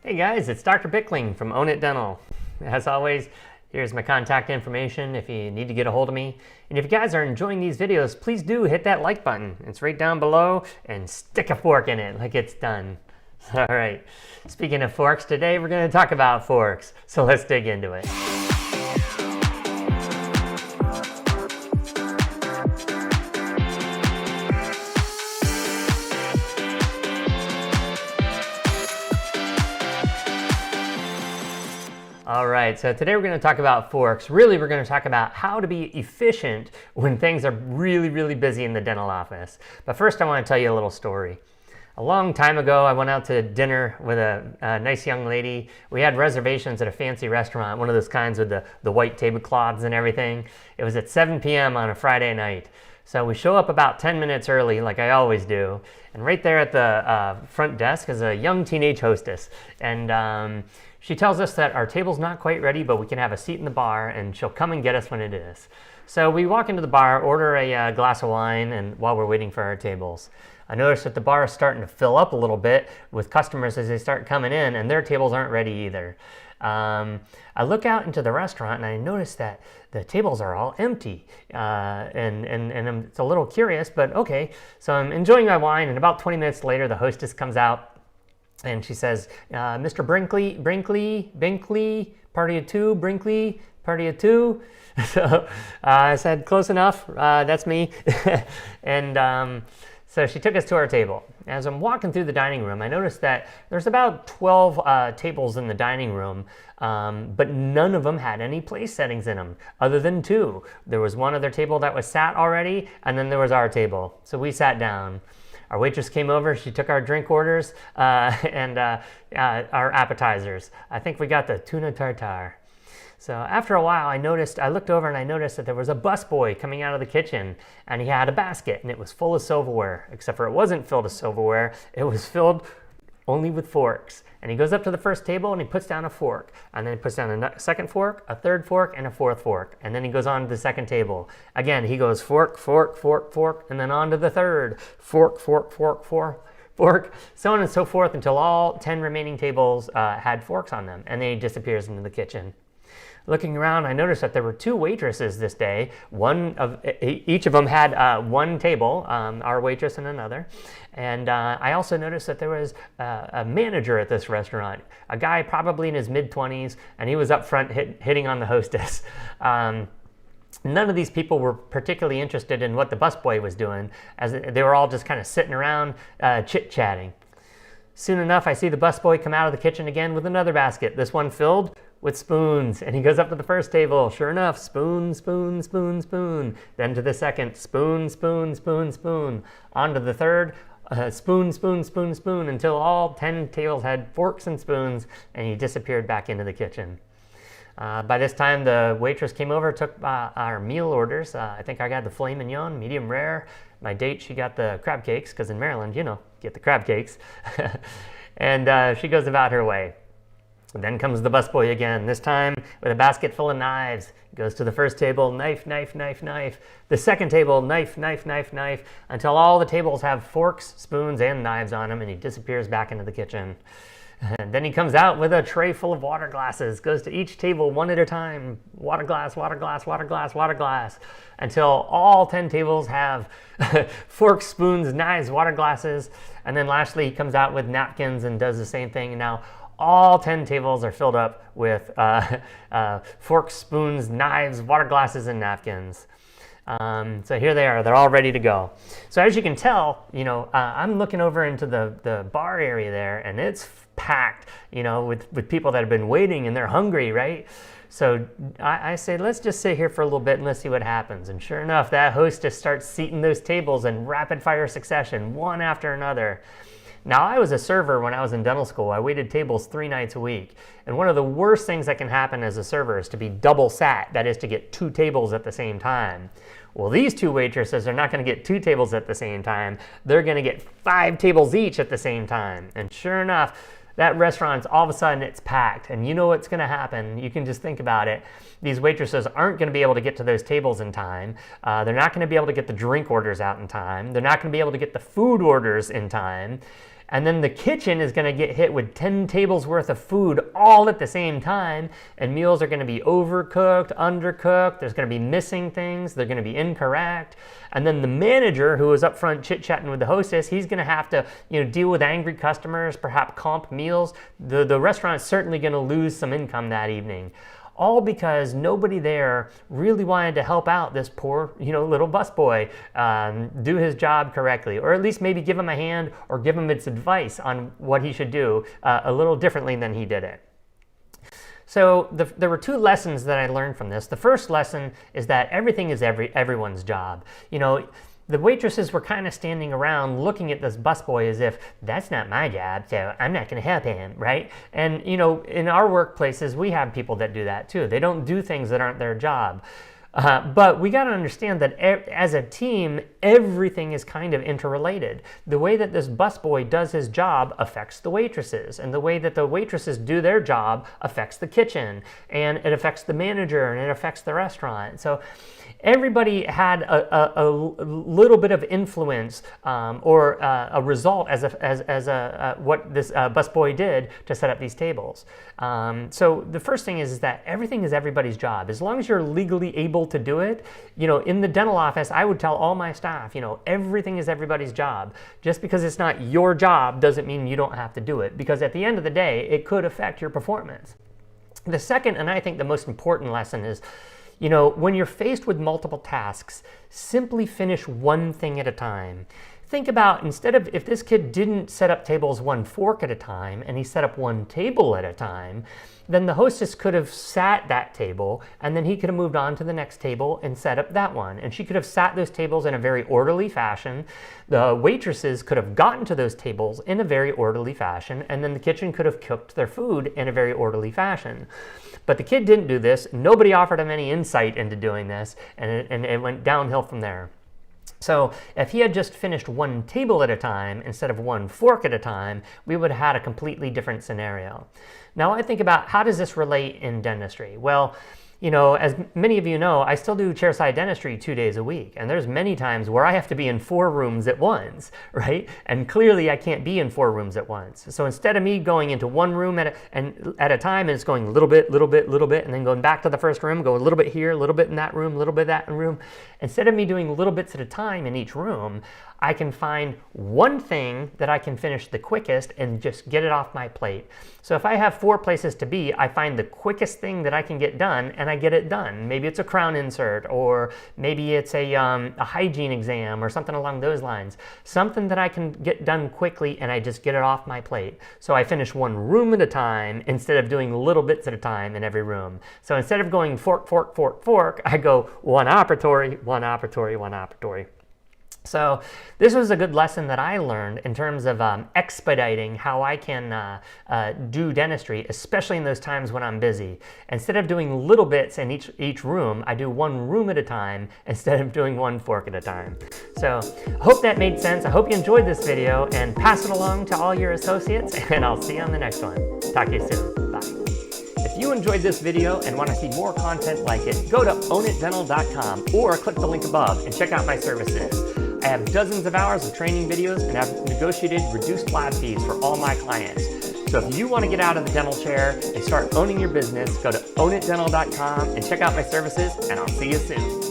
Hey guys, it's Dr. Bickling from Own It Dental. As always, here's my contact information if you need to get a hold of me. And if you guys are enjoying these videos, please do hit that like button. It's right down below, and stick a fork in it like it's done. All right, speaking of forks, today we're going to talk about forks. So let's dig into it. All right, so today we're going to talk about forks. Really, we're going to talk about how to be efficient when things are really busy in the dental office. But first, I want to tell you a little story. A long time ago, I went out to dinner with a nice young lady. We had reservations at a fancy restaurant, one of those kinds with the white tablecloths and everything. It was at 7 p.m. on a Friday night. So we show up about 10 minutes early, like I always do. And right there at the front desk is a young teenage hostess. And she tells us that our table's not quite ready, but we can have a seat in the bar, and she'll come and get us when it is. So we walk into the bar, order a glass of wine, and while we're waiting for our tables. I notice that the bar is starting to fill up a little bit with customers as they start coming in, and their tables aren't ready either. I look out into the restaurant and I notice that the tables are all empty, and it's a little curious, but okay. So I'm enjoying my wine, and about 20 minutes later, the hostess comes out and she says, "Mr. Brinkley, party of two, Brinkley, party of two." So I said, "Close enough, that's me." And so she took us to our table. As I'm walking through the dining room, I noticed that there's about 12 tables in the dining room, but none of them had any place settings in them, other than two. There was one other table that was sat already, and then there was our table. So we sat down. Our waitress came over, she took our drink orders and our appetizers. I think we got the tuna tartare. So after a while, I looked over and I noticed that there was a busboy coming out of the kitchen, and he had a basket, and it was full of silverware, except for it wasn't filled with silverware. It was filled only with forks. And he goes up to the first table and he puts down a fork, and then he puts down a second fork, a third fork, and a fourth fork. And then he goes on to the second table. Again, he goes fork, fork, fork, fork, and then on to the third. Fork, fork, fork, fork, fork, so on and so forth until all 10 remaining tables had forks on them, and then he disappears into the kitchen. Looking around, I noticed that there were two waitresses this day. Each of them had one table, our waitress and another. And I also noticed that there was a manager at this restaurant, a guy probably in his mid-20s, and he was up front hitting on the hostess. None of these people were particularly interested in what the busboy was doing, as they were all just kind of sitting around chit-chatting. Soon enough, I see the busboy come out of the kitchen again with another basket, this one filled with spoons, and he goes up to the first table. Sure enough, spoon, spoon, spoon, spoon. Then to the second, spoon, spoon, spoon, spoon. On to the third, spoon, spoon, spoon, spoon, until all 10 tables had forks and spoons, and he disappeared back into the kitchen. By this time, the waitress came over, took our meal orders. I think I got the filet mignon, medium rare. My date, she got the crab cakes, because in Maryland, get the crab cakes. And she goes about her way. And then comes the busboy again, this time with a basket full of knives. Goes to the first table, knife, knife, knife, knife. The second table, knife, knife, knife, knife, until all the tables have forks, spoons, and knives on them, and he disappears back into the kitchen. And then he comes out with a tray full of water glasses, goes to each table one at a time, water glass, water glass, water glass, water glass, until all 10 tables have forks, spoons, knives, water glasses. And then lastly, he comes out with napkins and does the same thing. And now all 10 tables are filled up with forks, spoons, knives, water glasses, and napkins. So here they are. They're all ready to go. So as you can tell, I'm looking over into the bar area there, and it's packed, with people that have been waiting, and they're hungry, right? So I say, let's just sit here for a little bit and let's see what happens. And sure enough, that hostess starts seating those tables in rapid fire succession, one after another. Now, I was a server when I was in dental school. I waited tables 3 nights a week. And one of the worst things that can happen as a server is to be double sat, that is to get 2 tables at the same time. Well, these 2 waitresses are not going to get 2 tables at the same time. They're going to get 5 tables each at the same time. And sure enough, that restaurant's all of a sudden it's packed. And you know what's going to happen. You can just think about it. These waitresses aren't going to be able to get to those tables in time. They're not going to be able to get the drink orders out in time. They're not going to be able to get the food orders in time. And then the kitchen is going to get hit with 10 tables worth of food all at the same time. And meals are going to be overcooked, undercooked. There's going to be missing things. They're going to be incorrect. And then the manager, who is up front chit-chatting with the hostess, he's going to have to, deal with angry customers, perhaps comp meals. The restaurant is certainly going to lose some income that evening. All because nobody there really wanted to help out this poor, little busboy do his job correctly, or at least maybe give him a hand or give him its advice on what he should do a little differently than he did it. So there were two lessons that I learned from this. The first lesson is that everything is everyone's job. The waitresses were kind of standing around looking at this busboy as if, that's not my job, so I'm not going to help him, right? And, in our workplaces, we have people that do that too. They don't do things that aren't their job. But we got to understand that as a team, everything is kind of interrelated. The way that this busboy does his job affects the waitresses, and the way that the waitresses do their job affects the kitchen, and it affects the manager, and it affects the restaurant. So everybody had a little bit of influence or a result as what this busboy did to set up these tables. So the first thing is that everything is everybody's job. As long as you're legally able to do it, in the dental office, I would tell all my staff, everything is everybody's job. Just because it's not your job doesn't mean you don't have to do it, because at the end of the day, it could affect your performance. The second, and I think the most important lesson is, when you're faced with multiple tasks, simply finish one thing at a time. Think about, instead of, if this kid didn't set up tables one fork at a time and he set up one table at a time, then the hostess could have sat that table and then he could have moved on to the next table and set up that one. And she could have sat those tables in a very orderly fashion. The waitresses could have gotten to those tables in a very orderly fashion, and then the kitchen could have cooked their food in a very orderly fashion. But the kid didn't do this. Nobody offered him any insight into doing this, and it went downhill from there. So if he had just finished one table at a time instead of one fork at a time, we would have had a completely different scenario. Now I think about, how does this relate in dentistry? Well, as many of you know, I still do chairside dentistry 2 days a week. And there's many times where I have to be in 4 rooms at once, right? And clearly I can't be in 4 rooms at once. So instead of me going into one room at a time, and it's going a little bit, and then going back to the first room, go a little bit here, a little bit in that room, a little bit that room. Instead of me doing little bits at a time in each room, I can find one thing that I can finish the quickest and just get it off my plate. So if I have 4 places to be, I find the quickest thing that I can get done and I get it done. Maybe it's a crown insert, or maybe it's a hygiene exam or something along those lines. Something that I can get done quickly and I just get it off my plate. So I finish one room at a time instead of doing little bits at a time in every room. So instead of going fork, fork, fork, fork, I go one operatory, one operatory, one operatory. So this was a good lesson that I learned in terms of expediting how I can do dentistry, especially in those times when I'm busy. Instead of doing little bits in each room, I do one room at a time instead of doing one fork at a time. So I hope that made sense. I hope you enjoyed this video, and pass it along to all your associates, and I'll see you on the next one. Talk to you soon. Bye. If you enjoyed this video and want to see more content like it, go to ownitdental.com or click the link above and check out my services. I have dozens of hours of training videos, and I've negotiated reduced lab fees for all my clients. So if you want to get out of the dental chair and start owning your business, go to ownitdental.com and check out my services, and I'll see you soon.